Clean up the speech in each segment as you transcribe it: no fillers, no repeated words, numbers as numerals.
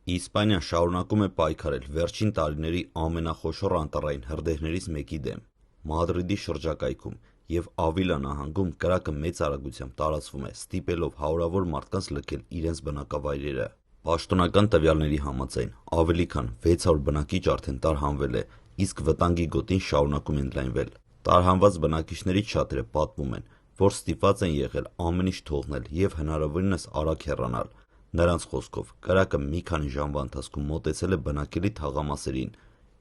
Իսպանիան շարունակում է պայքարել վերջին տարիների ամենախոշոր անտառային հրդեհներից մեկի դեմ։ Մադրիդի շրջակայքում և Ավիլա նահանգում կրակը մեծ արագությամբ տարածվում է, ստիպելով հարյուրավոր մարդկանց լքել իրենց բնակավայրերը։ Պաշտոնական տվյալների համաձայն ավելի քան 600 բնակիչ արդեն տարհանվել է, իսկ վտանգի գոտին շարունակում է ընդլայնվել։ Տարհանված բնակիչներից շատերը պատմում են, որ ստիպված են եղել ամեն ինչ թողնել և հնարավորինս արագ հեռանալ։ Նրանց խոսքով, կրակը մի քանի ժամվա ընթացքում մոտեցել է բնակելի թաղամասերին,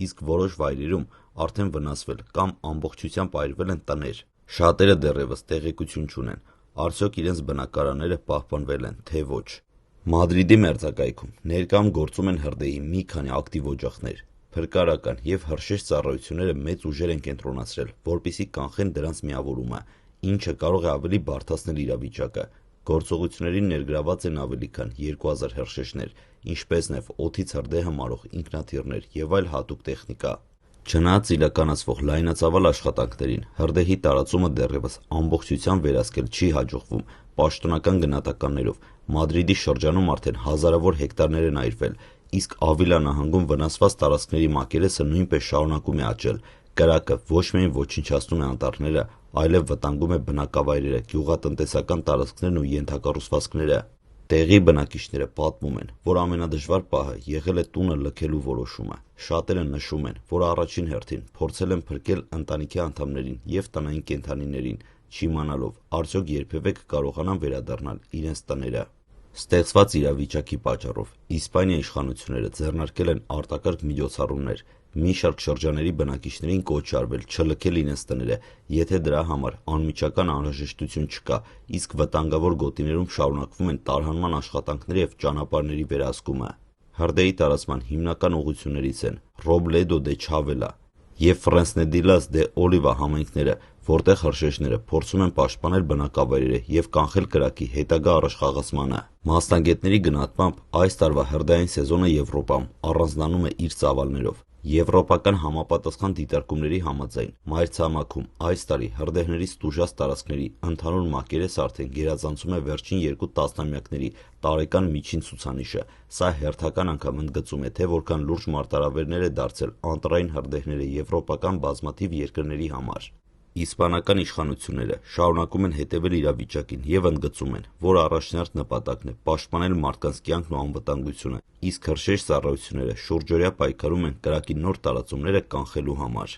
իսկ որոշ վայրերում արդեն վնասվել կամ ամբողջությամբ այրվել են տներ։ Շատերը դեռևս տեղեկություն չունեն, արդյոք իրենց բնակարանները պահպանվել են, թե ոչ։ Մադրիդի մերձակայքում ներկայում գործում են հրդեհի մի քանի ակտիվ օջախներ։ Փրկարարական և հրշեջ ծառայությունները մեծ ուժեր են կենտրոնացրել, որպեսզի կանխեն դրանց միավորումը, ինչը կարող է ավելի բարդացնել իրավիճակը։ Գործողություններին ներգրավված են ավելի քան 2000 հրշեջներ, ինչպես նաև օդից հրդեհը մարող ինքնաթիռներ և այլ հատուկ տեխնիկա։ Չնայած իրականացվող լայնածավալ աշխատանքներին, հրդեհի տարածումը դեռևս ամբողջությամբ վերահսկել չի հաջողվում։ Պաշտոնական գնահատականներով Մադրիդի շրջանում արդեն հազարավոր հեկտարներ են այրվել, իսկ Ավիլա նահանգում վնասված տարածքների մակերեսը նույնպես շարունակում է աճել։ Կրակը ոչ միայն ոչնչացնում է անտառները, այլև վտանգում է բնակավայրերը, գյուղատնտեսական տարածքներն ու ենթակառուցվածքները։ Տեղի բնակիչները պատմում են, որ ամենադժվար պահը եղել է տունը լքելու որոշումը։ Շատերը նշում են, որ առաջին հերթին փորձել են փրկել ընտանիքի անդամներին և տնային կենդանիներին, չիմանալով արդյոք երբևէ կկարողանան վերադառնալ իրենց տները։ Ստեղծված իրավիճակի պատճառով Իսպանիայի իշխանությունները ձեռնարկել են արտակարգ միջոցառումներ։ Մի շարք շրջանների բնակիչներին կոչ է արվել չլքել իրենց տները, եթե դրա համար անմիջական անհրաժեշտություն չկա, իսկ վտանգավոր գոտիներում շարունակվում են տարհանման աշխատանքները և ճանապարհների վերահսկումը։ Հրդեհի տարածման հիմնական ուղղություններից են Ռոբլեդո դե Չավելա և Ֆրենսնեդիլաս դե Օլիվա համայնքները, որտեղ հրշեջները փորձում են պաշտպանել բնակավայրերը և կանխել կրակի հետագա առաջխաղացմանը։ Մասնագետների գնահատմամբ, այս տարվա հրդեհային սեզոնը Եվրոպայում առանձնանում է իր ծավալներով։ Եվրոպական համապատասխան դիտարկումների համաձայն, մայրցամաքում այս տարի հրդեհներից տուժած տարածքների ընդհանուր մակերեսը արդեն գերազանցում է վերջին 2 տասնամյակների տարեկան միջին ցուցանիշը։ Սա հերթական անգամ ընդգծում է, թե որքան լուրջ մարտահրավերներ է դարձել անտռային հրդեհները եվրոպական բազմաթիվ երկրների համար։ Իսպանական իշխանությունները շարունակում են հետևել իրավիճակին և ընդգծում են, որ առաջնարդ նպատակն է պաշտպանել մարդկանց կյանքն ու անվտանգությունը, իսկ հրշեջ ծառայությունները շուրջօրյա պայքարում են կրակի նոր տարածումները կանխելու համար։